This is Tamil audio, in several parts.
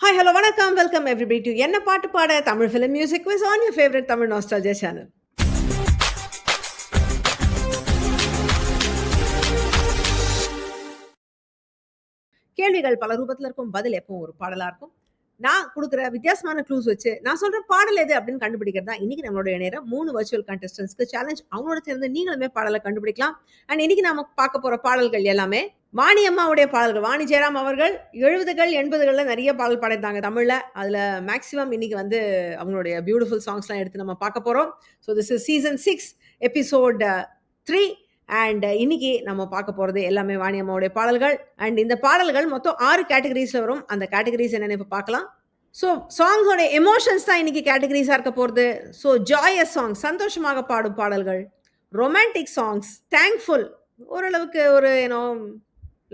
Hi, hello, vanakkam. Welcome everybody to Enna Paattu Paada Tamil Film Music Quiz on your favorite Tamil Nostalgia channel. கேள்விகள் பல ரூபத்துல இருக்கும். பதில் எப்பவும் ஒரு பாடலா இருக்கும். நான் குடுக்குற வித்தியாசமான க்ளூஸ் வச்சு, நான் சொல்ற பாடல் எது அப்படின்னு கண்டுபிடிக்கிறது தான் இன்னைக்கு நம்மளுடைய நேரம். 3 வர்ச்சுவல் கண்டஸ்டன்ட்ஸ்க்கு சேலஞ்ச். அவங்களோட சேர்ந்து நீங்களுமே பாடல கண்டுபிடிக்கலாம். அண்ட் இன்னைக்கு நாம பார்க்க போற பாடல்கள் எல்லாமே வாணி அம்மாவுடைய பாடல்கள். வாணி ஜெயராம் அவர்கள் 70கள் 80கள்ல நிறைய பாடல் பாடியிருந்தாங்க தமிழ்ல. அதுல மேக்ஸிமம் இன்னைக்கு வந்து அவங்களுடைய பியூட்டிஃபுல் சாங்ஸ்லாம் எடுத்து நம்ம பார்க்க போறோம். So this is season 6 episode 3 and இன்னைக்கு நம்ம பார்க்க போறது எல்லாமே வாணி அம்மாவுடைய பாடல்கள். அண்ட் இந்த பாடல்கள் மொத்தம் 6 கேட்டகரிஸ்ல வரும். அந்த கேட்டகரிஸ் என்னன்னு இப்ப பார்க்கலாம். ஸோ சாங்ஸோட எமோஷன்ஸ் தான் இன்னைக்கு கேட்டகரிஸா இருக்க போறது. ஸோ ஜாயஸ் சாங்ஸ், சந்தோஷமாக பாடும் பாடல்கள், ரொமான்டிக் சாங்ஸ், தேங்க்ஃபுல், ஓரளவுக்கு ஒரு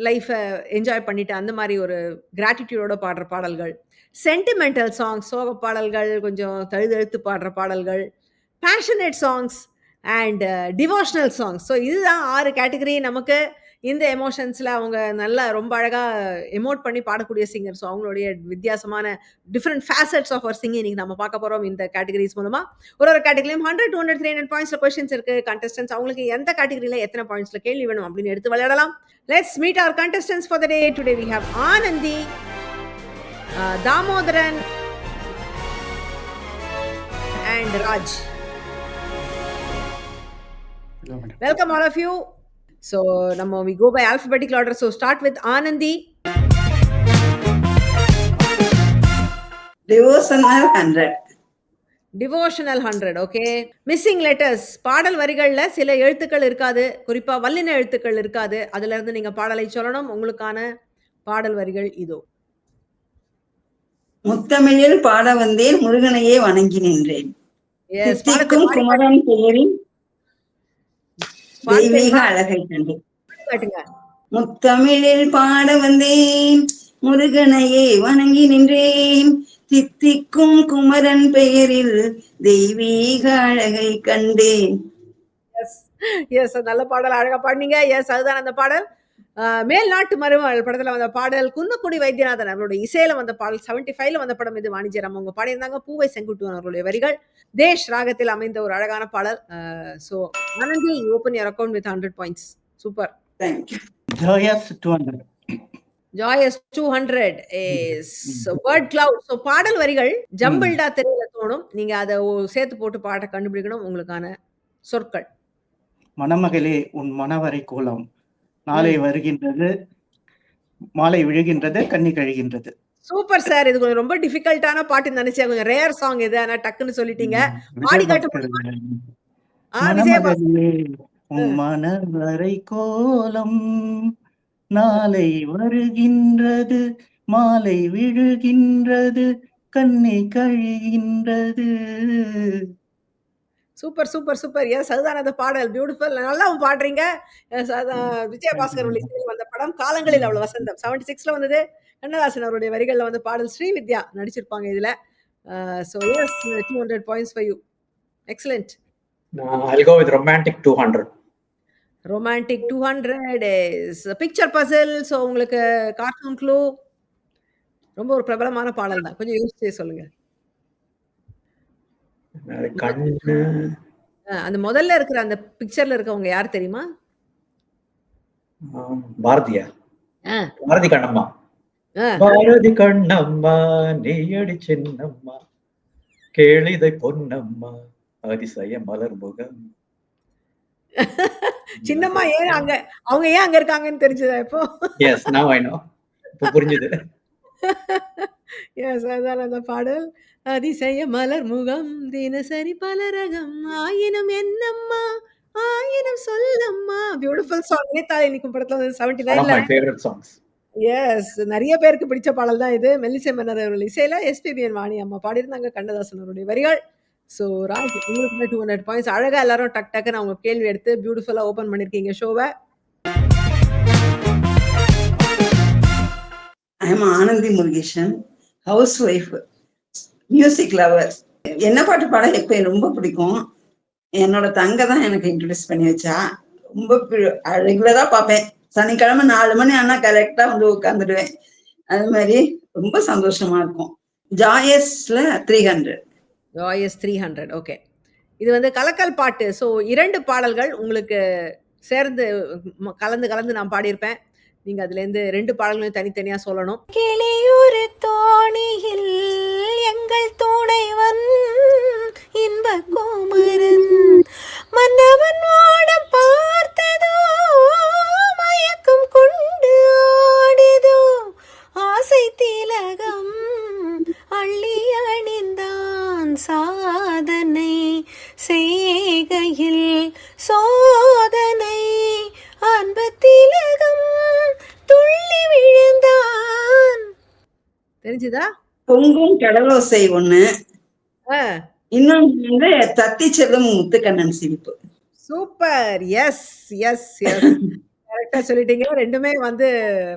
லைஃப்பை என்ஜாய் பண்ணிட்டு அந்த மாதிரி ஒரு கிராட்டிடியூடோட பாடுற பாடல்கள், சென்டிமெண்டல் சாங்ஸ், சோக பாடல்கள், கொஞ்சம் தழுதழுத்து பாடுற பாடல்கள், passionate songs and devotional songs. So இதுதான் 6 கேட்டகரி. நமக்கு இந்த எமோஷன்ஸில் அவங்க நல்லா ரொம்ப அழகாக எமோட் பண்ணி பாடக்கூடிய சிங்கர். ஸோ அவங்களுடைய வித்தியாசமான different facets of our singing இன்னைக்கு நம்ம பார்க்க போகிறோம் இந்த கேட்டகரிஸ் மூலமாக. ஒரு கேட்டகரியிலும் 100, 200, 300 பாயிண்ட்ஸில் கொஸ்டின்ஸ் இருக்குது. கண்டஸ்டன்ஸ் அவங்களுக்கு எந்த கேட்டகரியில் எத்தனை பாயிண்ட்ஸில் கேள்வி வேணும் அப்படின்னு எடுத்து விளையாடலாம். Let's meet our contestants for the day. Today we have Anandhi, Damodaran and Raj. Welcome all of you. So we go by alphabetical order. So start with Anandi. Devotional 100. Devotional 100. Okay. Missing letters. பாடல் வரிகள்ல சில எழுத்துக்கள் இருக்காது. குறிப்பா வல்லின எழுத்துக்கள் இருக்காது. அதுல இருந்து நீங்க பாடலை சொல்லணும். உங்களுக்கான பாடல் வரிகள் இதோ. முத்தமிழில் பாட வந்தேன், முருகனையே வணங்கி நின்றேன். தித்திக்கும் குமரன் பெயரின் தெய்வீக அழகை கண்டு. முத்தமிழில் பாட வந்தேன், முருகனையே வணங்கி நின்றேன். தித்திக்கும் குமரன் பெயரில் தெய்வீக அழகை கண்டேன். எஸ், நல்ல பாடல், அழகா பாடுனீங்க. எஸ், அதுதான் அந்த பாடல். மேல்நாட்டு மருமகள் படத்துல வந்த பாடல். குன்னக்குடி வைத்தியநாதன் அவருடைய இசையில வந்த பாடல். 75ல வந்த படம் இது. வாணி ஜெயராம் அவங்க பாடியிருந்தாங்க. பூவை செங்குட்டுவன் அவருடைய வரிகள். தேஷ் ராகத்தில் அமைந்த ஒரு அழகான பாடல். So Anandhi, open your account with 100 points. Super. Thank you. Joyous 200. Joyous 200 is word cloud. So பாடல் வரிகள் ஜம்பிள்டா தெரியல தோணும். நீங்க அதை சேர்த்து போட்டு பாட்டை கண்டுபிடிக்கணும். உங்களுக்கான சொற்கள்: மணமகளே உன் மணவரை கோலம், நாளை வருகின்றது, மாலை விழுகின்றது, கண்ணி கழுகின்றது. Super sir. இது கொஞ்சம் ரொம்ப டிஃபிகல்ட்டான பாட்டு நினைச்சேன். கொஞ்சம் ரேர் சாங் இது. ஆனா டக்குன்னு சொல்லிட்டீங்க. ஆடி காட்டு. மணமகளே உன் மணவரை கோலம், நாளை வருகின்றது, மாலை விழுகின்றது, கண்ணை கழுகின்றது. Super super super. எஸ், அதுதான் அந்த பாடல். பியூட்டிஃபுல். நல்லா பாடுறீங்க. விஜயபாஸ்கர் வந்த படம் காலங்களில் அவ்வளவு வசந்தம். 76ல வந்தது. கண்ணதாசன் அவருடைய வரிகள்ல வந்து பாடல். ஸ்ரீவித்யா நடிச்சிருப்பாங்க இதுல. So yes, 200 points for you. Excellent. I'll go with romantic 200. Romantic 200 is a picture puzzle. So உங்களுக்கு கார்ட்டூன் க்ளூ. ரொம்ப ஒரு பிரபலமான பாடல் தான். கொஞ்சம் யோசிச்சே சொல்லுங்க. அந்த முதல்ல இருக்கிற அந்த பிக்சர்ல இருக்கவங்க யார் தெரியுமா? பாரதியா? பாரதி கண்ணம்மா. பாரதி கண்ணம்மா நீயடி சின்னம்மா, கேளிதை பொன்னம்மா, அதிசய மலர் முகம். சின்னம்மா ஏன் அங்க, அவங்க ஏன் அங்க இருக்காங்கன்னு தெரிஞ்சதா இப்போ? Yes, now I know. இப்போ புரிஞ்சுது. எஸ், அதான் அந்த பாடல். அதிசய மலர் முகம், தினசரி பலரகம், ஆயினம் என்னம்மா, ஆயினம் சொல்லம்மா. Beautiful song. நேத்தாலே நிக்கும் படத்துல வந்து 79ல. my favorite songs. எஸ், நிறைய பேருக்கு பிடிச்ச பாடல் தான் இது. மெல்லிசை மன்னர் அவர்கள் இசையில எஸ்பிபிஎன் வாணி அம்மா பாடியிருந்தாங்க. கண்ணதாசன் அவருடைய வரிகள். ஸோ ராஜ், உங்களுக்கு 200 பாயிண்ட்ஸ். அழகா எல்லாரும் டக் டக்குன்னு அவங்க கேள்வி எடுத்து பியூட்டிஃபுல்லா ஓபன் பண்ணிருக்கீங்க ஷோவை. I am Anandhi Murugesan, housewife, music lover. என்ன பாட்டு பாட எப்ப ரொம்ப பிடிக்கும். என்னோட தங்க தான் எனக்கு இன்ட்ரடியூஸ் பண்ணி வச்சா. ரொம்ப ரெகுலரா பார்ப்பேன். சனிக்கிழமை 4 மணி ஆனா கரெக்டா வந்து உட்காந்துடுவேன். அது மாதிரி ரொம்ப சந்தோஷமா இருக்கும். ஜாயஸ்ல 300. ஜாயஸ் 300. ஓகே. இது வந்து கலக்கல் பாட்டு. ஸோ 2 பாடல்கள் உங்களுக்கு சேர்ந்து கலந்து கலந்து நான் பாடியிருப்பேன். நீங்க அதுலேருந்து 2 பாடல்களையும் தனித்தனியா சொல்லணும். கிளியூரு தோணியில் எங்கள் துணைவன் இன்ப கோமரன் மன்னவன் ஓட பார்த்ததோ மயக்கம் கொண்டு ஆடிதோ ஆசை திலகம் அள்ளி அணிந்தான் சாதனை செய்கையில் சோதனை அன்பு திலகம் துள்ளி விழுந்தான். தெரிஞ்சுதா? பொங்கும் கடலோசை ஒண்ணு, ஆ. இன்னொன்னு வந்து தத்தி செல்லும் முத்துக்கண்ணன் சிரிப்பு. சூப்பர். Yes, yes, yes. கரெக்ட்டா சொல்லிட்டீங்க. 2மே வந்து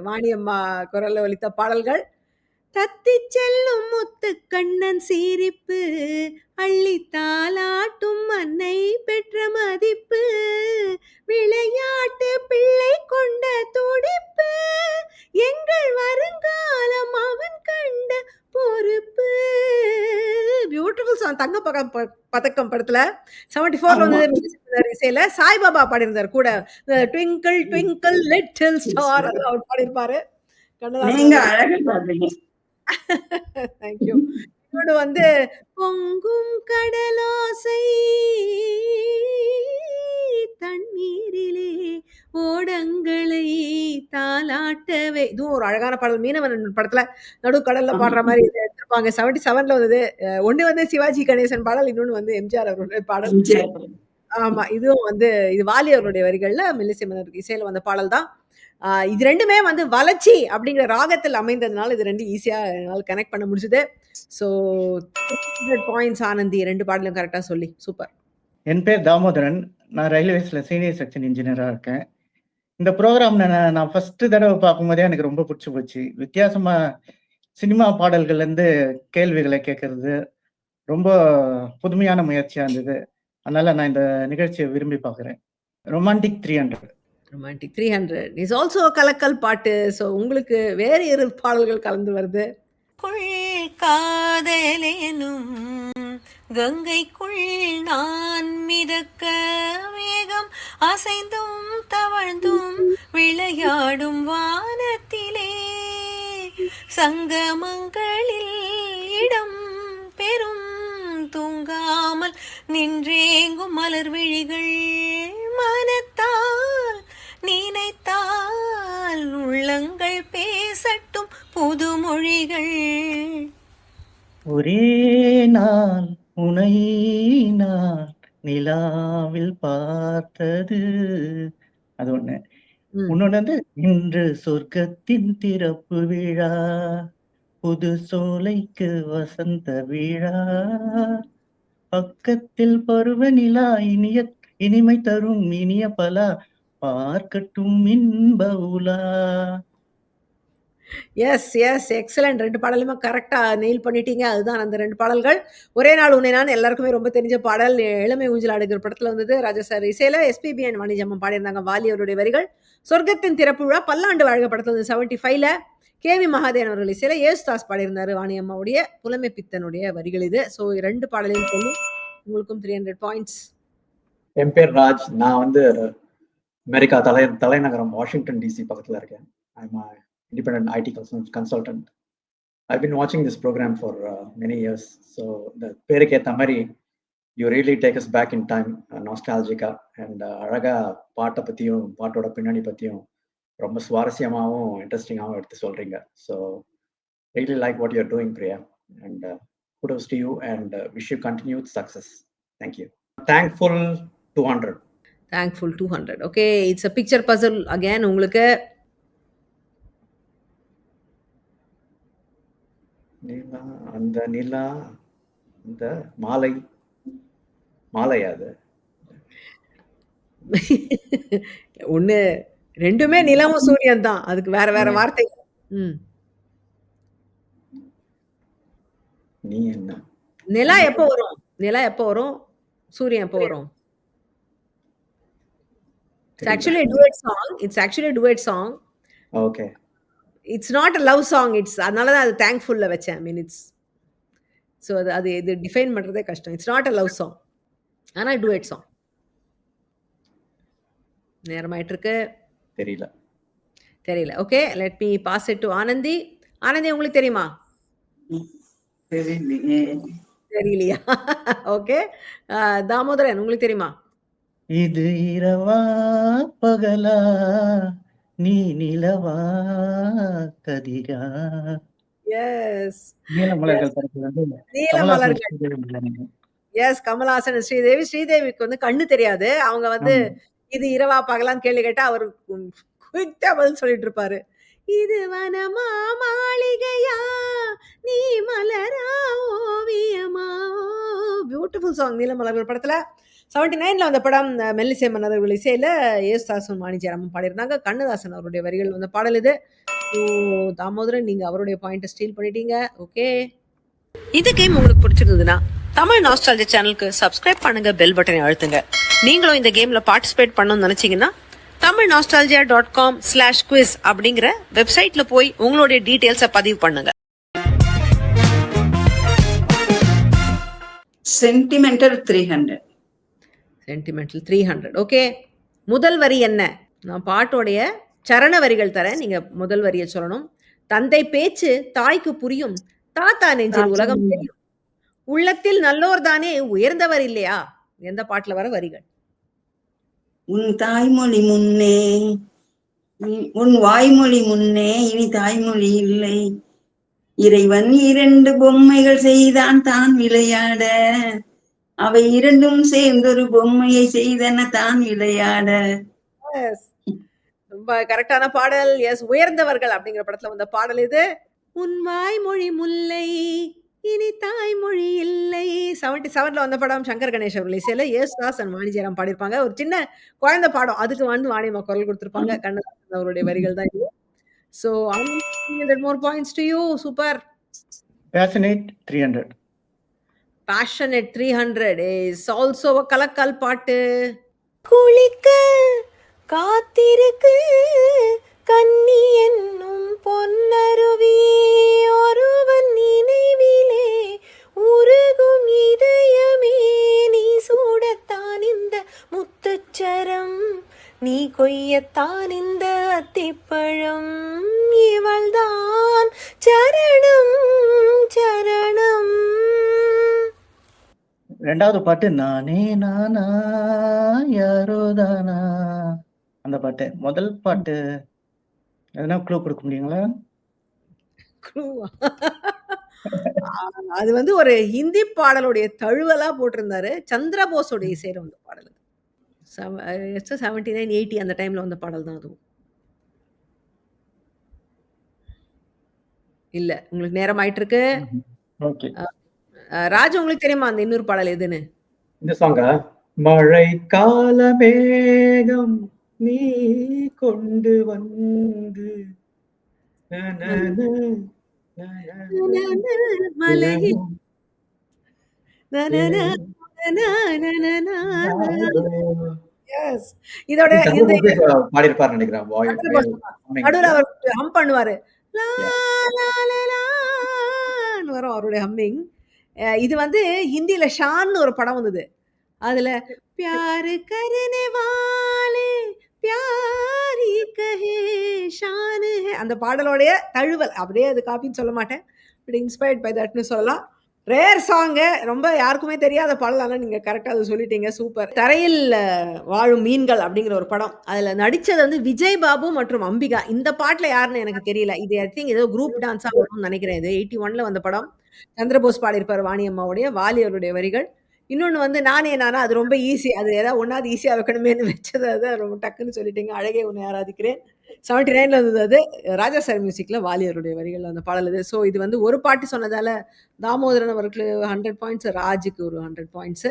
வாணியம்மா குரல்ல ஒலித்த பாடல்கள். தத்திச் செல்லும் முத்துக்கண்ணன் சிரிப்பு, அள்ளி தாலாட்டும் அன்னை பெற்ற மதிப்பு, விளையாட்டு பிள்ளை கொண்ட துடிப்பு, எங்கள் வருங்காலம் அவன் கண்ட பொறுப்பு. Beautiful song. தங்க பதக்கம் படத்துல 74ல வந்து இசையில சாய்பாபா பாடியிருந்தார் கூட. ட்விங்கிள் ட்விங்கிள் லிட்டில் ஸ்டார் அவர் பாடியிருப்பாரு. நீங்க அழகா பாடுறீங்க. தேங்க்யூ. இன்னொன்று வந்து பொங்கும் கடலோசை தண்ணீரிலே ஓடங்களை தாலாட்டவே. இதுவும் ஒரு அழகான பாடல். மீனவன் படத்துல நடுக்கடல்ல பாடுற மாதிரி எடுத்திருப்பாங்க. 77ல வந்தது. ஒண்ணு வந்து சிவாஜி கணேசன் பாடல், இன்னொன்னு வந்து எம்ஜிஆர் அவர்களுடைய பாடல். ஆமா, இதுவும் வந்து இது வாலி அவருடைய வரிகள்ல மெல்லிசை மன்னர் இசையில வந்த பாடல் தான். இது 2மே வந்து வளர்ச்சி அப்படிங்கிற ராகத்தில் அமைந்ததுனால இது 2 ஈஸியா என்னால கனெக்ட் பண்ண முடிஞ்சது. ஸோ 300 பாயிண்ட்ஸ் ஆனந்தி 2 பாடலும் கரெக்டா சொல்லி. சூப்பர். என் பேர் தாமோதரன். நான் ரயில்வேஸ்ல சீனியர் செக்ஷன் இன்ஜினியரா இருக்கேன். இந்த ப்ரோக்ராம் நான் ஃபர்ஸ்ட் தடவை பார்க்கும்போதே எனக்கு ரொம்ப பிடிச்சி போச்சு. வித்தியாசமா சினிமா பாடல்கள்ல இருந்து கேள்விகளை கேட்கறது ரொம்ப புதுமையான முயற்சியா இருந்தது. அதனால நான் இந்த நிகழ்ச்சியை விரும்பி பார்க்குறேன். ரொமான்டிக் 300. ரொமான்டிக் 300 இஸ் ஆல்சோ கலக்கல் பாட்டு. ஸோ உங்களுக்கு வேறு 2 பாடல்கள் கலந்து வருது. காதலேனும் கங்கைக்குள் நான் மிதக்க வேகம் அசைந்தும் தவழ்ந்தும் விளையாடும் வானத்திலே சங்கமங்களில் இடம் பெறும் தூங்காமல் நின்றேங்கும் மலர் விழிகள் மனத்தால் நினைத்தால் உள்ளங்கள் பேசட்டும் புது மொழிகள். ஒரே நாள் உனை நான் நிலாவில் பார்த்தது அது ஒண்ணு. இன்னொன்னு வந்து இன்று சொர்க்கத்தின் திறப்பு விழா, புது சோலைக்கு வசந்த விழா, பக்கத்தில் பருவ நிலா இனிமை தரும் இனிய பலா, பார்க்கட்டும் இன்ப உலா. S, S, excellent. 2 பாடலுமே கரெக்டா நெயில் பண்ணிட்டீங்க. அதுதான் அந்த 2 பாடல்கள். ஒரே நாள் உன்னை நான் எல்லாருக்குமே ரொம்ப தெரிஞ்ச பாடல். இளமை ஊஞ்சல் ஆடுகிற படத்துல வந்தது. ராஜா சார் இசையில எஸ்பிபி அண்ட் வாணிஜம்மா பாடியிருந்தாங்க. வாலி அவருடைய வரிகள். சொர்க்கத்தின் திறப்பு விழா பல்லாண்டு வாழ்க படத்துல வந்து 75ல கேவி மகாதேவன் அவர்கள் இசையில ஏசுதாஸ் பாடியிருந்தாரு. வாணியம்மாவுடைய புலமை பித்தனுடைய வரிகள் இது. ஸோ 2 பாடலையும் சொல்லும். உங்களுக்கும் 300 பாயிண்ட்ஸ். என் பேர் ராஜ். நான் வந்து அமெரிக்கா தலைநகரம் வாஷிங்டன் டிசி பக்கத்துல இருக்கேன். I'm independent IT consultant. I've been watching this program for many years. So the பேருக்கு ஏத்த மாதிரி you really take us back in time, nostalgica, and அழகா பாட்டை பத்தியும் பாட்டோட பின்னணி பத்தியும் ரொம்ப சுவாரஸ்யமாகவும் இன்ட்ரெஸ்டிங்காகவும் எடுத்து சொல்றீங்க. So really like what you're doing, Priya, and kudos to you and wish you continued success. Thank you. Thankful 200. Thankful 200. Okay, it's a picture puzzle again. உங்களுக்கு நிலா அந்த நிலா இந்த மாலை மாலையா அது? ஒண்ணு 2மே நிலவும் சூரியன் தான். அதுக்கு வேற வேற வார்த்தை. நீ என்ன? நிலா எப்போ வரும்? நிலா எப்போ வரும்? சூரியன் எப்போ வரும்? It's actually a duet song. Okay. It's not a love song. அதனால தான் அது தேங்க்ஃபுல்ல வச்சேன். ஐ மீன் ஸோ அது இது டிஃபைன் பண்றதே கஷ்டம். It's not a love song. ஆனா டூயட் சாங். நேரமாயிட்டிருக்கு. தெரியல. தெரியல. Okay. Let me pass it to Anandhi. Anandhi உங்களுக்கு தெரியுமா? தெரியலையே. தெரியலையா? ஓகே. தாமோதரன் உங்களுக்கு தெரியுமா? இது இரவா பகலா நீ நிலவா கதிரா. எஸ். நீலமலர்கள் எஸ். படத்துல வந்து நீல கமலஹாசன் மலர்கள். ஸ்ரீதேவி நினைக்கிறேன். எஸ். கமலஹாசன், ஸ்ரீதேவி. ஸ்ரீதேவிக்கு வந்து கண்ணு தெரியாது. அவங்க வந்து ஆமா. இது இரவா பகலான்னு கேள்வி கேட்டா அவரு குயிக்கா பதில் சொல்லிட்டு இருப்பாரு. இது வனமா மாளிகையா நீ மலரா ஓவியமா. பியூட்டிஃபுல் சாங் நீலமலர்கள் படத்துல 79ல வந்த படம். மெல்லிசை மன்னர்கள் இசையில யேசுதாசும் வாணி ஜெயராமும் பாடியிருந்தாங்க. கண்ணதாசன் அவருடைய வரிகள் வந்த பாடல் இது. ஸோ தாமோதரன் நீங்க அவருடைய பாயிண்ட்டை ஸ்டீல் பண்ணிட்டீங்க. ஓகே. இந்த கேம் உங்களுக்கு பிடிச்சிருந்ததுன்னா தமிழ் நாஸ்டாலஜி சேனலுக்கு சப்ஸ்கிரைப் பண்ணுங்க, பெல் பட்டனை அழுத்துங்க. நீங்களும் இந்த கேம்ல பார்ட்டிசிபேட் பண்ணணும்னு நினைச்சீங்கன்னா tamilnostalgia.com/quiz அப்படிங்கிற வெப்சைட்ல போய் உங்களுடைய டீடைல்ஸை பதிவு பண்ணுங்க. சென்டிமெண்டல் 300. சென்டிமெண்டல் 300. ஓகே. முதல் வரி என்ன? நான் பாட்டோடைய சரண வரிகள் தரேன். நீங்க முதல் வரியை சொல்லணும். தந்தை பேச்சு தாய்க்கு புரியும், தாத்தா நெஞ்சில் உலகம் தெரியும், உள்ளத்தில் நல்லோர் தானே உயர்ந்தவர் இல்லையா. எந்த பாட்டுல வர வரிகள்? உன் தாய்மொழி முன்னே உன் வாய்மொழி முன்னே இனி தாய்மொழி இல்லை. இறைவன் 2 பொம்மைகள் செய்தான் தான் விளையாட. அவை 2ம் சேர்ந்தொரு பொம்மையை செய்தன தான் விளையாட. Yes. ரொம்ப கரெக்டான பாடல். எஸ். உயர்ந்தவர்கள் அப்படிங்கிற படத்துல வந்த பாடல் இது. உன் வாய்மொழி முல்லை இனி தாய்மொழி இல்லை. 77ல வந்த படம். சங்கர் கணேஷ் அவர்கள் இசையில யேசுதாஸ் வாணி ஜெயராம் பாடியிருப்பாங்க. ஒரு சின்ன குழந்தை பாடம். அதுக்கு வந்து வாணியம்மா குரல் கொடுத்திருப்பாங்க. கண்ணதாசன் அவருடைய வரிகள் தான் இது. So 100 more points to you. Super. Passionate 300. Passionate 300 is also கலக்கல் பாட்டு. குளிக்க காத்திருக்கு கன்னி என்னும் பொன்னருவி ஒருவன் நினைவிலே உருகும் இதயமே நீ சூடத்தான் இந்த முத்துச்சரம் நீ கொய்யத்தான் இந்த அத்திப்பழம் இவள்தான் சரணம் சரணம். ரெண்டாவது பாட்டு நானே நானா யாரோ தானா. அந்த பாட்டு. முதல் பாட்டு எதனா க்ளூ கொடுக்க முடியுங்களா? அது வந்து ஒரு ஹிந்தி பாடலுடைய தழுவலா போட்டிருந்தாரு. சந்திரபோஸோட இசையில வந்த பாடல். 79, 80 அந்த டைம்ல வந்த பாடல் தான் அதுவும். இல்ல. உங்களுக்கு நேரம் ஆயிட்டு இருக்கு. ஓகே. ராஜ் உங்களுக்கு தெரியுமா அந்த இன்னொரு பாடல் எதுன்னு? இந்த சாங்கா? மழை கால மேகம் நீ கொண்டு வந்து மலையில் எஸ். இதோட இந்த பாடியிருப்பாரு நினைக்கிறேன். நடுவுல அவர் ஹம் பண்ணுவாரு. லா லா லா லான்னு வரும் அவருடைய ஹம்மிங். இது வந்து ஹிந்தியில ஷான்னு ஒரு படம் வந்தது. அதுல பியார் கர்னே வாலே பியாரி கஹே ஷான் ஹே அந்த பாடலோடைய தழுவல். அப்படியே அது காப்பின்னு சொல்ல மாட்டேன். பட் இன்ஸ்பயர்ட் பை தட்னு சொல்லலாம். Rare song. ரொம்ப யாருக்குமே தெரியாத பாடல். ஆனா நீங்க கரெக்டா அதை சொல்லிட்டீங்க. சூப்பர். தரையில் வாழும் மீன்கள் அப்படிங்கிற ஒரு படம். அதுல நடிச்சது வந்து விஜய் பாபு மற்றும் அம்பிகா. இந்த பாட்டுல யாருன்னு எனக்கு தெரியல. இது ஐ திங்க் ஏதோ குரூப் டான்ஸா வரும்னு நினைக்கிறேன். இது 81ல வந்த படம். சந்திரபோஸ் பாடியிருப்பார் வாணி அம்மாவுடைய. வாலி அவருடைய வரிகள். இன்னொன்னு வந்து நானே நானா. அது ரொம்ப ஈஸி. அது ஏதாவது ஒன்னாவது ஈஸியா வைக்கணுமேனு வச்சது. அது ரொம்ப டக்குன்னு சொல்லிட்டீங்க. அழகே உன்னை ஆராதிக்கிறேன். 79ல வந்தது அது. ராஜா சார் மியூசிக்ல வாலி அவருடைய வரிகள் அந்த பாடல் இது. ஸோ இது வந்து ஒரு பாட்டு சொன்னதால தாமோதரன் அவர்களுக்கு 100 பாயிண்ட்ஸ், ராஜுக்கு ஒரு 100 points.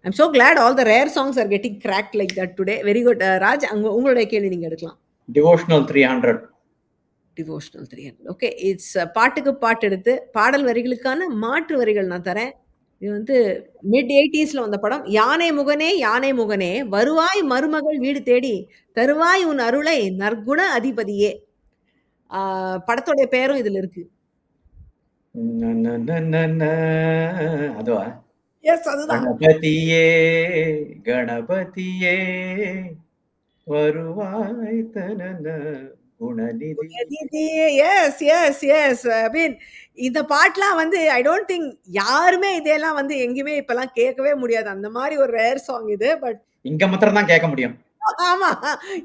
I'm so glad all the rare songs are getting cracked like that today. Very good. Raj உங்களுடைய கேள்வி நீங்க எடுக்கலாம். டிவோஷனல் 300. டிவோஷனல் 300. ஓகே. இட்ஸ் பாட்டுக்கு பாட்டு எடுத்து பாடல் வரிகளுக்கான மாற்று வரிகள் நான் தரேன். இது வந்து மிட் 80ஸ்ல வந்த படம். யானை முகனே வருவாய் மருமகள் வீடு தேடி தருவாய் உன் அருளை நற்குண அதிபதியே. படத்தோட பெயரும் இதுல இருக்கு. அதுவா? எஸ், அதுதான். கணபதியே கணபதியே வருவாய் தனன குணநிதி. Yes, yes, yes. I mean இந்த பாட்டுலாம் வந்து ஐ டோன்ட் திங்க் யாருமே இதெல்லாம் வந்து எங்கேயுமே இப்பலாம் கேட்கவே முடியாது. அந்த மாதிரி ஒரு ரேர் சாங் இது. பட் இங்க மாத்திரம் தான் கேட்க முடியும். ஆமா.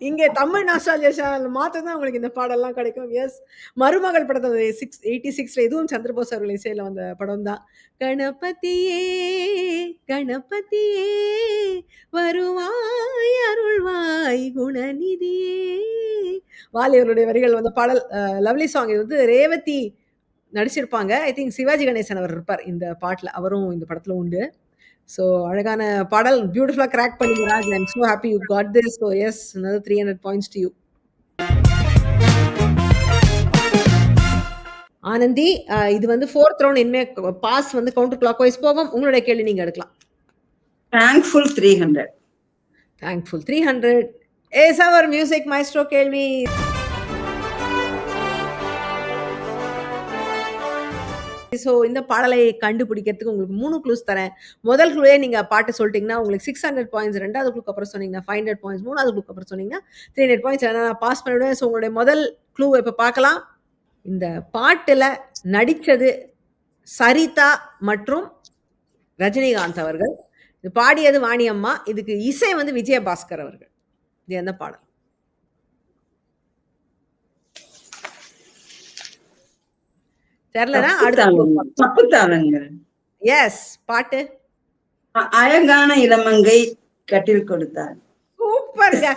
இங்க தமிழ் நாஸ்டால்ஜியா சேனல்ல மாத்திரம் தான் உங்களுக்கு இந்த பாடல்லாம் கிடைக்கும். எஸ். மருமகள் படத்துல 86ல இதுவும் சந்திரபோஸ் அவர்கள் இசையில வந்த படம் தான். கணபதியே கணபதியே வருவாய் அருள்வாய் குணநிதியே. வாலி அவருடைய வரிகள் வந்த பாடல். Lovely song. இது வந்து ரேவதி நடிச்சிருப்பாங்க. ஐ திங்க் சிவாஜி கணேசன் அவர் இருப்பார் இந்த பாட்டுல. அவரும் இந்த படத்துல உண்டு. ஸோ அழகான பாடல். பியூட்டிஃபுல்லா கிராக் பண்ணீங்க Raj. I am so happy you got this. So yes, another 300 points to you. Anandhi, இது வந்து 4th ரவுண்ட். இனிமே பாஸ் வந்து கவுண்டர் கிளாக் வைஸ் போகும். உங்களுடைய கேள்வி நீங்க எடுக்கலாம். Thankful 300. Thankful 300 is our music maestro கேள்வி. ஸோ இந்த பாடலை கண்டுபிடிக்கிறதுக்கு உங்களுக்கு 3 க்ளூஸ் தரேன். முதல் க்ளூவே நீங்க பாட்டு சொல்லிட்டீங்கன்னா உங்களுக்கு 600 பாயிண்ட்ஸ். 2வது க்ளூக்கு அப்புறம் சொன்னீங்கன்னா 500 பாயிண்ட்ஸ். 3வது க்ளூக்கு அப்புறம் சொன்னீங்கன்னா 300 பாயிண்ட்ஸ். நான் பாஸ் பண்ணிவிடுவேன். ஸோ உங்களுடைய முதல் க்ளூ இப்போ பார்க்கலாம். இந்த பாட்டுல நடிச்சது சரிதா மற்றும் ரஜினிகாந்த் அவர்கள். இது பாடியது வாணி அம்மா. இதுக்கு இசை வந்து விஜயபாஸ்கர் அவர்கள். இது எந்த பாடல்? தெரியலனா தப்பு தாளங்கள். எஸ். பாட்டு அழகான இளமங்கை கட்டில் கொடுத்தார். சூப்பர்ங்க.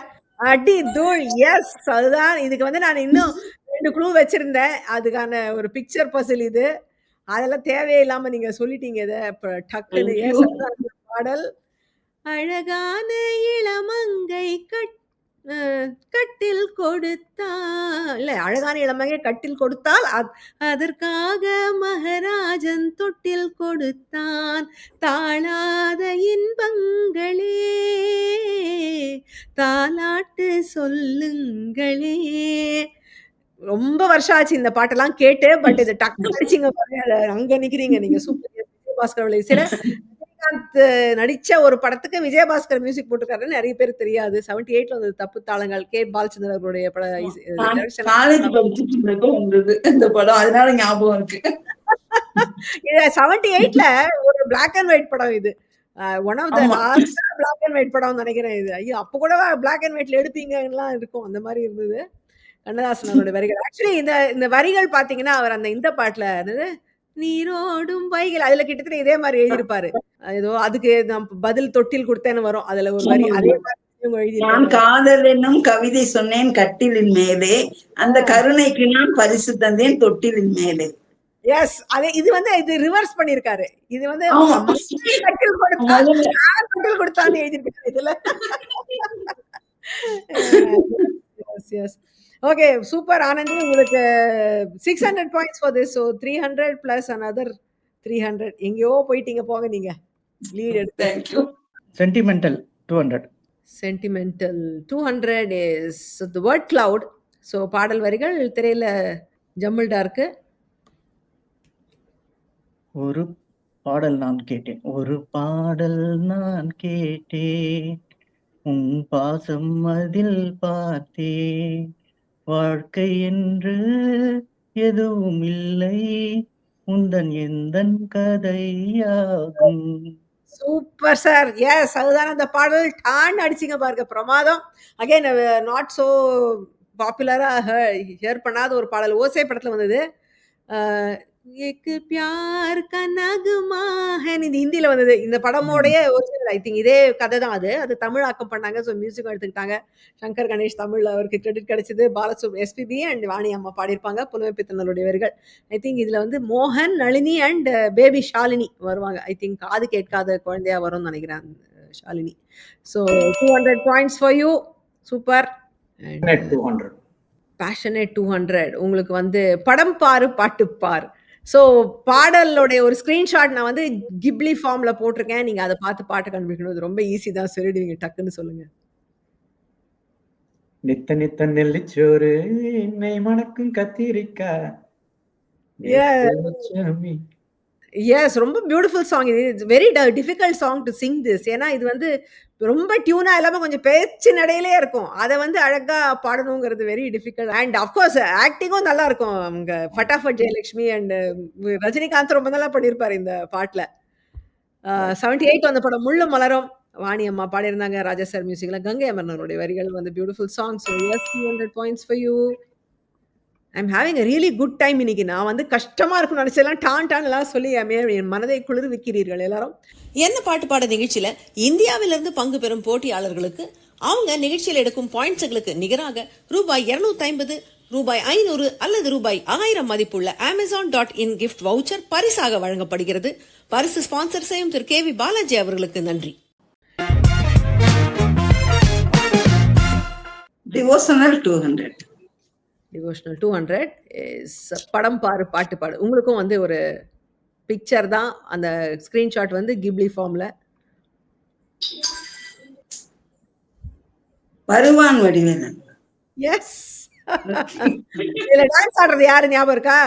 அடி தூள். எஸ், அதுதான். இதுக்கு வந்து நான் இன்னும் 2 க்ளூ வச்சிருந்தேன். அதுக்கான ஒரு பிக்சர் பசில் இது. அதெல்லாம் தேவையே இல்லாம நீங்க சொல்லிட்டீங்க இத டக்குன்னு. எஸ், அதுதான் பாடல். அழகான இளமங்கை கட்டில் கொடுத்தால், இல்ல அழகான இளமங்கை கட்டில் கொடுத்தால் அதற்காக மகாராஜன் தொட்டில் கொடுத்தான். தாளாத இன்பங்களே தாலாட்டு சொல்லுங்களே. ரொம்ப வருஷம் ஆச்சு இந்த பாட்டெல்லாம் கேட்டு. பட் இது டக்கு அடிச்சிங்க பாருங்க. அங்க நிக்கிறீங்க நீங்க. சூப்பர். விஜயபாஸ்கர் அவர்கள் இசையில ரஜினிகாந்த் நடிச்ச ஒரு படத்துக்கு விஜயபாஸ்கர் மியூசிக் போட்டிருக்காருன்னு நிறைய பேருக்கு தெரியாது. 78ல வந்தது தப்பு தாளங்கள். கே பாலச்சந்தர் அவருடைய காலேஜ் படிச்சுட்டு இருந்தப்போ வந்தது இந்த படம். அதனால ஞாபகம் இருக்கு. 78ல ஒரு பிளாக் அண்ட் ஒயிட் படம் இது. One of the last black and white படம் நினைக்கிறேன் இது. ஐயோ, அப்ப கூட பிளாக் அண்ட் ஒயிட்ல எடுப்பீங்கலாம் இருக்கும். அந்த மாதிரி இருந்தது. கண்ணதாசன் அவருடைய வரிகள். ஆக்சுவலி இந்த வரிகள் பாத்தீங்கன்னா அவர் அந்த இந்த பாட்டுல நீரோடும் வைகள் அதுல கிட்டத்தட்ட இதே மாதிரி எழுதியிருப்பாரு. ஏதோ அதுக்கு நான் பதில் தொட்டில் கொடுத்தேன்னு வரும். அதுல ஒரு வரி அதே மாதிரி நான் காதல் என்னும் கவிதை சொன்னேன் கட்டிலின் மேலே, அந்த கருணைக்கு நான் பரிசு தந்தேன் தொட்டிலின் மேலே. எஸ், அதே. இது வந்து இது ரிவர்ஸ் பண்ணிருக்காரு. இது வந்து கட்டில் கொடுத்தான்னு எழுதியிருக்காரு இதுல. Yes, yes. Okay, super Anandhi. உங்களுக்கு 600 points for this. So 300 plus another 300. எங்கேயோ போயிட்டீங்க போங்க நீங்க. லீட் எடுத்து. Thank you. Sentimental 200. Sentimental 200 is the word cloud. So பாடல் வரிகள் திரையில ஜம்முல்டா இருக்கு. ஒரு பாடல் நான் கேட்டேன். ஒரு பாடல் நான் கேட்டேன், உன் பாசம் அதில் பார்த்தேன், வாழ்க்கை என்று எதுவும் இல்லை, உந்தன் எந்தன் கதையாகும். Super sir. எஸ், அதுதான் அந்த பாடல். டான் அடிச்சிங்க பாருங்க. பிரமாதம். அகைன் நாட் சோ பாப்புலரா ஹியர் பண்ணாத ஒரு பாடல். ஓசை படத்துல வந்தது. एक प्यार का नगमा है. இது ஹிந்தில வந்தது. இந்த படமோடைய ஒரிஜினல் ஐ திங்க் இதே கதை தான் அது. அது தமிழாக்கம் பண்ணாங்க. ஸோ மியூசிக் எடுத்துக்கிட்டாங்க. சங்கர் கணேஷ் தமிழ்ல அவருக்கு கிரெடிட் கிடைச்சது. எஸ்பிபி அண்ட் வாணி அம்மா பாடியிருப்பாங்க. புலமை பித்தனருடைய வரிகள். ஐ திங்க் இதுல வந்து மோகன், நளினி அண்ட் பேபி ஷாலினி வருவாங்க. ஐ திங்க் காது கேட்காத குழந்தையா வரும்னு நினைக்கிறேன் Shalini. So 200 points for you. Super. 200. Passionate 200. உங்களுக்கு வந்து படம் பாரு பாட்டு பார். ஸோ பாடலோடைய ஒரு ஸ்கிரீன்ஷாட் நான் வந்து கிப்லி ஃபார்ம்ல போட்டிருக்கேன். நீங்க அதை பார்த்து பாட்டை கண்டுபிடிக்கணும். இது ரொம்ப ஈஸி தான். சொல்லிடுவீங்க. டக்குன்னு சொல்லுங்க. நித்த நித்த நெல்லிச்சோறு என்னை மணக்கும் கத்திரிக்கா லட்சுமி. எஸ், ரொம்ப பியூட்டிஃபுல் சாங் இது. It's very difficult song to Singh this. ஏன்னா இது வந்து ரொம்ப டியூனா இல்லாம கொஞ்சம் பேச்சு நடையிலே இருக்கும். அதை வந்து அழகா பாடணுங்கிறது வெரி டிஃபிகல்ட். அண்ட் அஃப்கோர்ஸ் ஆக்டிங்கும் நல்லா இருக்கும். அவங்க ஃபட்டாஃபட் ஜெயலட்சுமி அண்ட் ரஜினிகாந்த் ரொம்ப நல்லா பண்ணியிருப்பாரு இந்த பாட்டுல. 78 அந்த படம் முள்ளு மலரும் வாணி அம்மா பாடியிருந்தாங்க. ராஜா சார் மியூசிக்ல கங்கை அமரனருடைய வரிகள் வந்து beautiful song. So yes, 200 points for you. I'm having a really good time இன்னைக்கு. நான் வந்து கஷ்டமா இருக்கும்னு நினைச்செல்லாம் டான் எல்லாம் சொல்லி என் மனதை குளிர்விக்கிறீர்கள் எல்லாரும். என்ன பாட்டு பாட நிகழ்ச்சியில இந்தியாவிலிருந்து பங்கு பெறும் போட்டியாளர்களுக்கு அவங்க நிகழ்ச்சியில் எடுக்கும் பாயிண்ட்ஸ்களுக்கு நிகராக ரூபாய் 250, ரூபாய் 500 அல்லது ரூபாய் 1000 மதிப்புள்ள Amazon.in கிஃப்ட் வவுச்சர் பரிசாக வழங்கப்படுகிறது. பரிசு ஸ்பான்சர் செய்யும் திரு KV பாலாஜி அவர்களுக்கு நன்றி. டிவோஷனல் 200. டிவோஷனல் 200 இஸ் படம் பாரு பாட்டு பாடு. உங்களுக்கும் வந்து ஒரு பிக்சர் தான், அந்த ஸ்கிரீன்ஷாட் வந்து கிப்லி ஃபார்ம்ல. வருவான் வடிவேலன். எஸ். இதுல டான்ஸ் ஆடுறது யாரு ஞாபகம் இருக்கா?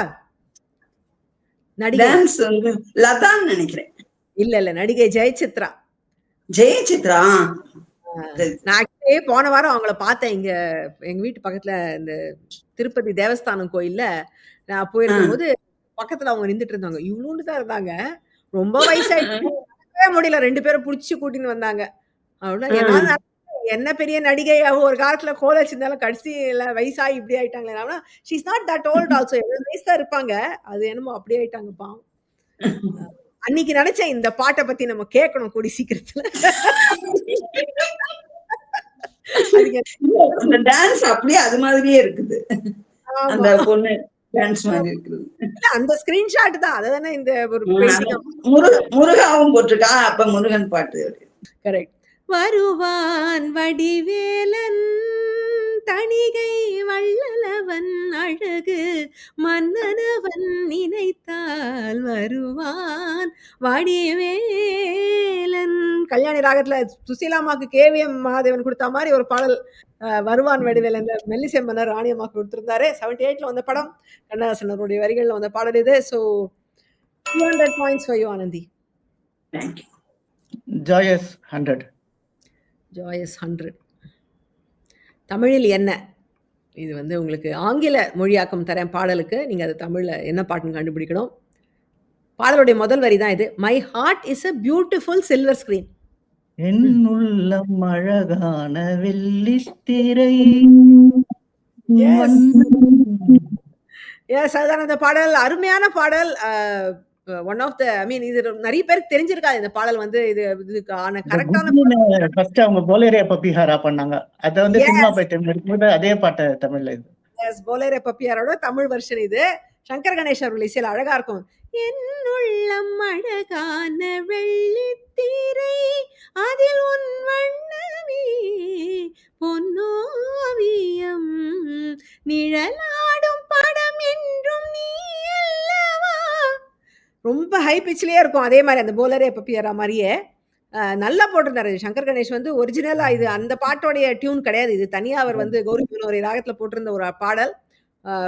நடிகை டான்ஸ் வந்து லதான்னு நினைக்கிறேன். இல்ல நடிகை ஜெயசித்ரா. ஜெயசித்ரா. நான் ஆக்சுவலி போன வாரம் அவங்கள பார்த்தேன். எங்க வீட்டு பக்கத்துல இந்த திருப்பதி தேவஸ்தானம் கோயில்ல நான் போயிருக்கும் போது பக்கத்துல அவங்க நின்றுட்டு இருந்தாங்க. இவ்வளோண்டு தான் இருந்தாங்க. ரொம்ப வயசாயிடுச்சு, முடியல. 2 பேரும் புடிச்சு கூட்டின்னு வந்தாங்க. அவ்வளவுதான். என்ன பெரிய நடிகை, ஒரு காலத்துல கோல வச்சிருந்தாலும் கடைசியில வயசாகி இப்படி ஆயிட்டாங்களே. She's not that old also. 70 வயசு தான் இருப்பாங்க. அது என்னமோ அப்படி ஆயிட்டாங்க பாவம். அன்னைக்கு நினைச்சேன் இந்த பாட்டை பத்தி நம்ம கேட்கணும் கூடி சீக்கிரத்துல. அந்த டான்ஸ் அப்படியே அது மாதிரியே இருக்குது. அந்த பொண்ணு டான்ஸ் மாதிரி இருக்குது. அந்த ஸ்கிரீன்ஷாட் தான். அதுதானே இந்த ஒரு முருகாவும் போட்டிருக்கா. அப்ப முருகன் பாட்டு. கரெக்ட். வருவான் வடிவேலன் தணிகை வள்ளலவன் அழகு மன்னனவன் நினைத்தால் வருவான் வடிவேலன். கல்யாணி ராகத்துல சுசீலாமாக்கு KVM மகாதேவன் கொடுத்த மாதிரி ஒரு பாடல் வருவான் வடிவேலன் மெல்லிசை மன்னர் ராணியம்மாக்கு கொடுத்திருந்தாரு. 78ல வந்த படம், கண்ணதாசனருடைய வரிகள்ல வந்த பாடல் இது. So 200 points for you Anandhi. Joyous 100. Joyous 100. தமிழில் என்ன? இது வந்து உங்களுக்கு ஆங்கில மொழியாக்கம் தரேன் பாடலுக்கு. நீங்க அது தமிழ்ல என்ன பாட்டுன்னு கண்டுபிடிக்கணும். பாடலுடைய முதல் வரி தான் இது. My heart is a beautiful silver screen. என் உள்ளம் அழகான வெள்ளித்திரை. எஸ், அதுதான் அந்த பாடல். அருமையான பாடல். ஒன் ஆஃப் த இது நிறைய பேருக்கு தெரிஞ்சிருக்காது இந்த பாடல் வந்து. இதுக்கான கரெக்டான ஃபர்ஸ்ட் அவங்க போலேரே பப்பிஹாரா பண்ணாங்க. அத வந்து சினிமா பைட்டம் இருக்கும்போது அதே பாட்டு தமிழ்ல இது. எஸ், போலேரே பப்பியாரோட தமிழ் வெர்ஷன் இது. சங்கர் கணேஷ் அவர்கள் இசையில அழகா இருக்கும். என் உள்ளம் அழகான வெள்ளித்திரை அதில் உன் வண்ணமே பொன்னோவியம் நிழலாடும் படம் என்றும் நீ அல்லவா. ரொம்ப ஹை பிச்சிலே இருக்கும். அதே மாதிரி அந்த போலரே பப்பியாரா மாதிரியே நல்லா போட்டிருந்தாரு சங்கர் கணேஷ். வந்து ஒரிஜினலா இது அந்த பாட்டோடைய டியூன் கிடையாது. இது தனியா அவர் வந்து கௌரி மனோரி ராகத்துல போட்டிருந்த ஒரு பாடல்.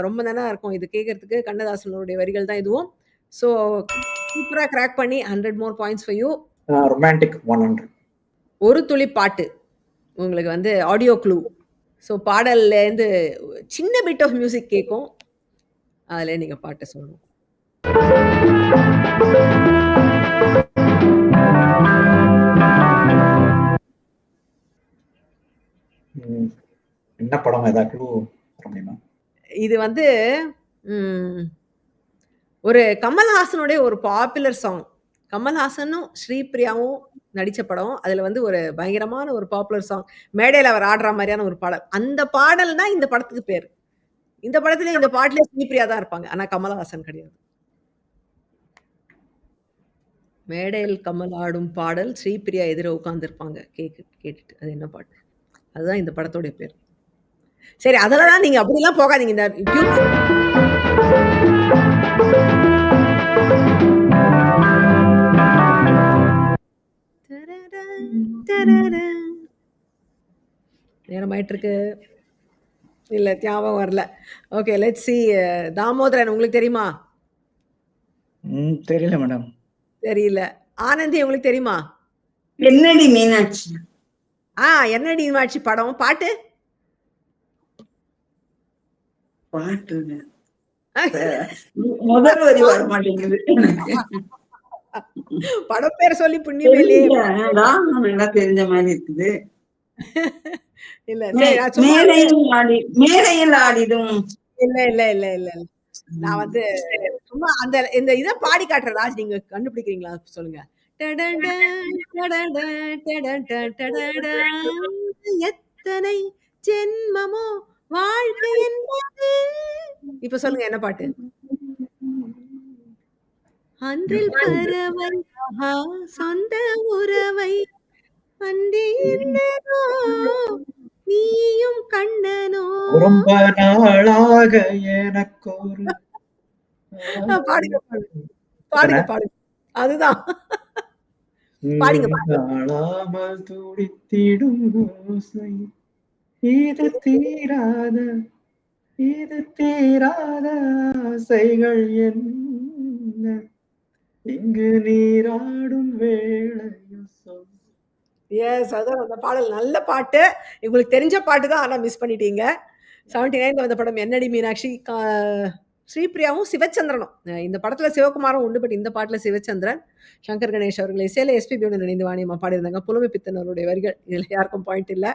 ரொம்ப நல்லா இருக்கும் இது கேட்கறதுக்கு. கண்ணதாசனுடைய வரிகள் தான் இதுவும். ஸோ சூப்பரா கிராக் பண்ணி 100 more points for you. Romantic 100. ஒரு துளி பாட்டு உங்களுக்கு வந்து ஆடியோ க்ளூ. ஸோ பாடல்ல இருந்து சின்ன பிட் ஆஃப் மியூசிக் கேட்கும். அதுல நீங்க பாட்டை சொல்லணும். என்ன படம்? ஏதாவது க்ளூ தர முடியுமா? இது வந்து ஒரு கமல்ஹாசனுடைய ஒரு பாப்புலர் சாங். கமல்ஹாசனும் ஸ்ரீபிரியாவும் நடிச்ச படம். அதுல வந்து ஒரு பயங்கரமான ஒரு பாப்புலர் சாங். மேடையில அவர் ஆடுற மாதிரியான ஒரு பாடல். அந்த பாடல் தான் இந்த படத்துக்கு பேர். இந்த படத்துல இந்த பாட்டுல ஸ்ரீபிரியா தான் இருப்பாங்க. ஆனா கமல்ஹாசன் கிடையாது. மேடையில் கமல் ஆடும் பாடல், ஸ்ரீபிரியா எதிர உட்கார்ந்து இருப்பாங்க கேட்டுட்டு. அது என்ன பாட்டு? அதுதான் இந்த படத்தோட பேர். சரி, அதெல்லாம் நீங்க அப்படிலாம் போகாதீங்க. இந்த நேரம் ஆயிட்டு இருக்கு. இல்ல ஞாபகம் வரல. Okay let's see. தாமோதரன் உங்களுக்கு தெரியுமா? தெரியல மேடம். தெரியல. ஆனந்தி உங்களுக்கு தெரியுமா? என்னடி மீனாட்சி. என்னடி மீனாட்சி படம் பாட்டு? பாட்டு முதல் வரி வர மாட்டேங்குது எனக்கு. படம் பேர் சொல்லி புண்ணியமே இல்லையே. நல்லா தெரிஞ்ச மாதிரி இருக்குது. இல்ல சரி நான் சும்மா மேடையில் ஆடிடும். இல்ல இல்ல இல்ல இல்ல இல்ல. நான் வந்து சும்மா அந்த இந்த இத பாடி காட்டுறேன் ராஜ், நீங்க கண்டுபிடிக்கிறீங்களா சொல்லுங்க. எத்தனை ஜென்மமோ வாழ்க்கை என்பது. இப்ப சொல்லுங்க என்ன பாட்டு? அன்றில் பறவை சொந்த உறவை அன்றி என்னதோ நீயும் கண்ணனோ. ரொம்ப நாளாக எனக்கு ஒரு பாடுங்க பாடுங்க பாடுங்க. அதுதான் பாடுங்க. நாளாமல் துடித்திடும் ஓசை. இது தீராத ஆசைகள் என்ன இங்கு நீராடும் வேளையோ சொல். எஸ், அதான் அந்த பாடல் நல்ல பாட்டு. உங்களுக்கு தெரிஞ்ச பாட்டு தான், ஆனா மிஸ் பண்ணிட்டீங்க. 79 வந்த படம் என்னடி மீனாட்சி. ஸ்ரீபிரியாவும் சிவச்சந்திரனும். இந்த படத்துல சிவகுமாரும் உண்டு, பட் இந்த பாட்டுல சிவச்சந்திரன். சங்கர் கணேஷ் அவர்கள் இசையில எஸ்பிபியோட நினைந்து வாணியம்மா பாடியிருந்தாங்க. புலமை பித்தன் அவருடைய வரிகள். இதுல யாருக்கும் பாயிண்ட் இல்ல.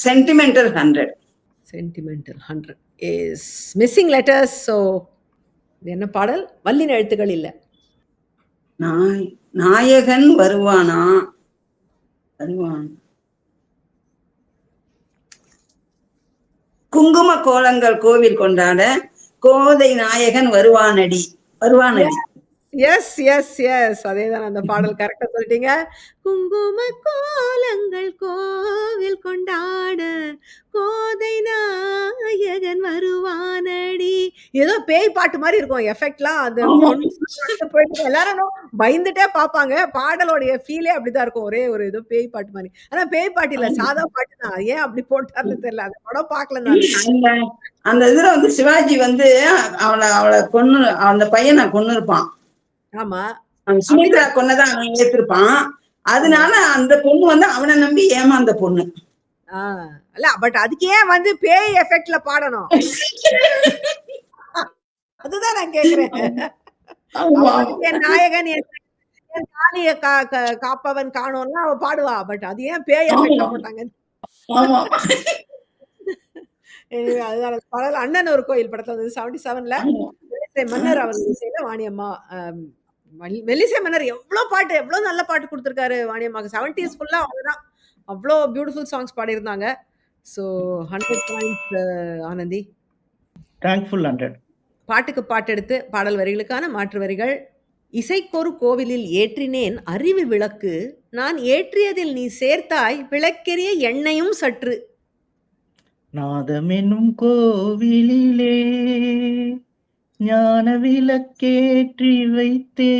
Sentimental 100. Sentimental 100 is missing letters. So என்ன பாடல்? வல்லின எழுத்துக்கள் இல்ல. நாயகன் வருவானா? குங்கும கோலங்கள் கோவில் கொண்டாட கோதை நாயகன் வருவானடி. எஸ் எஸ் எஸ், அதேதான் அந்த பாடல். கரெக்டா சொல்லிட்டீங்க. குங்கும கோலங்கள் கோவில் கொண்டாட கோதை நாயகன் வருவானடி. ஏதோ பேய் பாட்டு மாதிரி இருக்கும் எஃபெக்ட்லாம். அந்த போயிட்டு எல்லாரும் பயந்துட்டே பார்ப்பாங்க. பாடலோடைய ஃபீலே அப்படிதான் இருக்கும். ஒரே ஒரு ஏதோ பேய் பாட்டு மாதிரி. ஆனா பேய் பாட்டு இல்ல, சாதா பாட்டு தான். ஏன் அப்படி போட்டாருன்னு தெரியல. அந்த படம் பார்க்கல நான். அந்த இதுல வந்து சிவாஜி வந்து அவளை கொன்னு, அந்த பையனை கொன்னு இருப்பான். ஆமா, சுமித்ரா கொன்னதான் அவன் ஏத்திருப்பான். அதனால அந்த பொண்ணு வந்து அவனை நம்பி ஏமாந்த பொண்ணு. இல்ல பட் அதுக்கு ஏன் வந்து பேய் எஃபெக்ட்ல பாடணும்? அதுதான் நான் கேக்குறேன். என் நாயகன் என் தாலிய காப்பவன் காணோம்னா அவ பாடுவா. பட் அது ஏன் பேய் எஃபெக்ட்ல போட்டாங்க? அதுதான் பாடல். அண்ணன் ஒரு கோயில் படத்துல வந்து 77ல மெல்லிசை மன்னர் அவர்கள் இசையில வாணியம்மா. மெல்லிசை மன்னர் எவ்வளவு பாட்டு, எவ்வளவு நல்ல பாட்டு கொடுத்திருக்காரு வாணியம்மாக்கு. 70s ஃபுல்லா அவங்கதான் அவ்வளோ பியூட்டிஃபுல் சாங்ஸ் பாடியிருந்தாங்க. So 100 points Anandhi. தேங்க்ஃபுல் 100. பாட்டுக்கு பாட்டு எடுத்து பாடல் வரிகளுக்கான மாற்று வரிகள். இசைக்கொரு கோவிலில் ஏற்றினேன் அறிவு விளக்கு, நான் ஏற்றியதில் நீ சேர்த்தாய் விளக்கெரிய எண்ணெயும் சற்று. நாதம் என்னும் கோவிலிலே ஞான விளக்கேற்றி வைத்தே,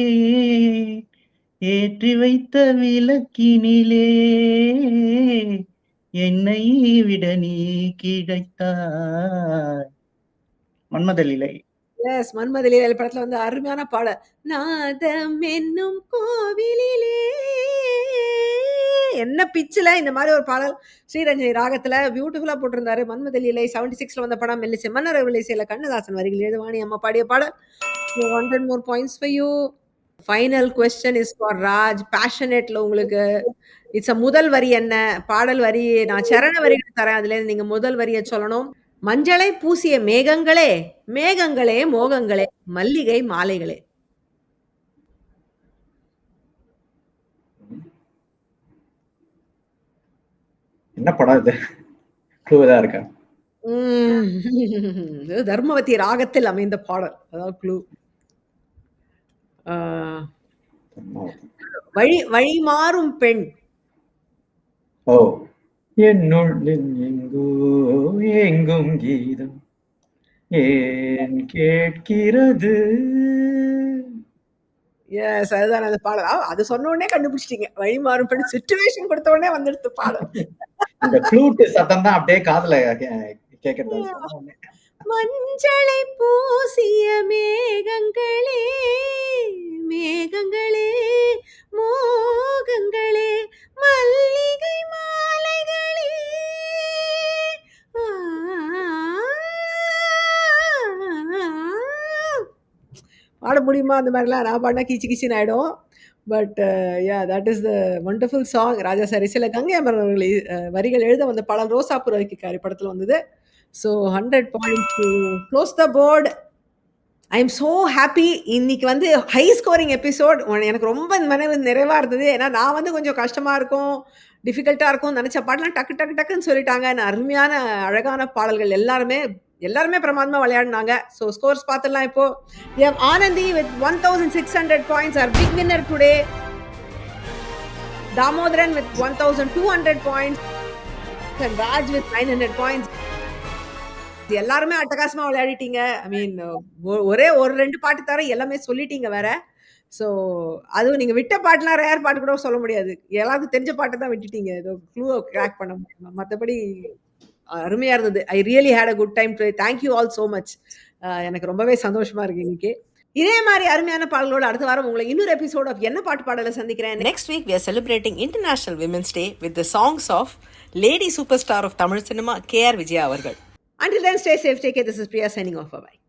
ஏற்றி வைத்த விளக்கினிலே என்னை விட நீ கிடைத்தாய். மன்மதலீலை. எஸ், மன்மதலீலை படத்துல வந்து அருமையான பாடல். நாதம் என்னும் கோவிலிலே. என்ன பிச்சில் இந்த மாதிரி ஒரு பாடல் ஸ்ரீரஞ்சனி ராகத்துல பியூட்டிஃபுல்லா போட்டிருந்தாரு. மன்மதலீலை 76ல வந்த படம். மெல்லிசை மன்னர் இசையில கண்ணதாசன் வரிகள் எழுதுவாணி அம்மா பாடிய பாடல். 100 more points for you. Final question is for Raj. பேஷனேட்ல உங்களுக்கு இட்ஸ் முதல் வரி என்ன? பாடல் வரி நான் சரண வரிகள் தரேன், அதுல நீங்க முதல் வரியை சொல்லணும். மஞ்சளை பூசிய மேகங்களே மேகங்களே மோகங்களே மல்லிகை மாலைகளே. என்ன படம் இது? க்ளூவா இருக்கா? தர்மவதி ராகத்தில் அமைந்த பாடல், அதாவது க்ளூ. வழி மாறும் பெண். ஓ, என்னுள்ளில் எங்கோ எங்கும் கீதம் ஏன் கேட்கிறது. எஸ், அதுதான் அந்த பாடல். அது சொன்ன உடனே கண்டுபிடிச்சிட்டீங்க. வழி மாறும் பெண் சிச்சுவேஷன் கொடுத்த உடனே வந்துடுத்து பாடல். இந்த ஃப்ளூட் சத்தம் தான் அப்படியே காதுல கேட்கறது. மஞ்சளை பூசிய மேகங்களே மேகங்களே மோகங்களே மல்லிகை மாலைகளே பாட முடியுமா அந்த மாதிரிலாம்? நான் பாடினா கீச்சு கீச்சின்னு ஆகிடும். But yeah that is the wonderful song. Raja sir சில கங்கை அமரன் அவர்கள் வரிகள் எழுத வந்த பாடல் ரோசாப்பூர் வைக்காரி படத்தில் வந்தது. So 100 points to close the board. I am so happy. இன்னைக்கு வந்து ஹை ஸ்கோரிங் எபிசோட். எனக்கு ரொம்ப மனது நிறைவாக இருந்தது. ஏன்னா நான் வந்து கொஞ்சம் கஷ்டமாக இருக்கும், டிஃபிகல்ட்டாக இருக்கும் நினச்ச பாட்டெலாம் டக்கு டக்கு டக்குன்னு சொல்லிட்டாங்க. அருமையான அழகான பாடல்கள் எல்லாருமே பிரமாதமாக விளையாடினாங்க. ஸோ ஸ்கோர்ஸ் பார்த்துடலாம். இப்போ Anandhi with 1600 points are big winner today. Damodaran with 1200 points and Raj with 900 points. எல்லாருமே அட்டகாசமா விளையாடிட்டீங்க. ஐ மீன் ஒரே ஒரு 2 பாட்டு தவிர எல்லாமே சொல்லிட்டீங்க வேற. ஸோ அதுவும் நீங்க விட்ட பாட்டுலாம் ரேர் பாட்டு கூட சொல்ல முடியாது. எல்லாருக்கும் தெரிஞ்ச பாட்டை தான் விட்டுட்டீங்க. ஏதோ க்ளூவை கிராக் பண்ண முடியுமா? மற்றபடி அருமையா இருந்தது. I really had a good time today. Thank you all so much. எனக்கு ரொம்பவே சந்தோஷமா இருக்கு இன்னைக்கு. இதே மாதிரி அருமையான பாடல்களோட அடுத்த வாரம் உங்களை இன்னொரு எபிசோட் ஆஃப் என்ன பாட்டு பாடல சந்திக்கிறேன். Next week, we are celebrating International Women's Day with the songs of Lady Superstar of Tamil Cinema, K.R. Vijaya அவர்கள். Until then, stay safe, take care. This is Priya signing off. Bye-bye.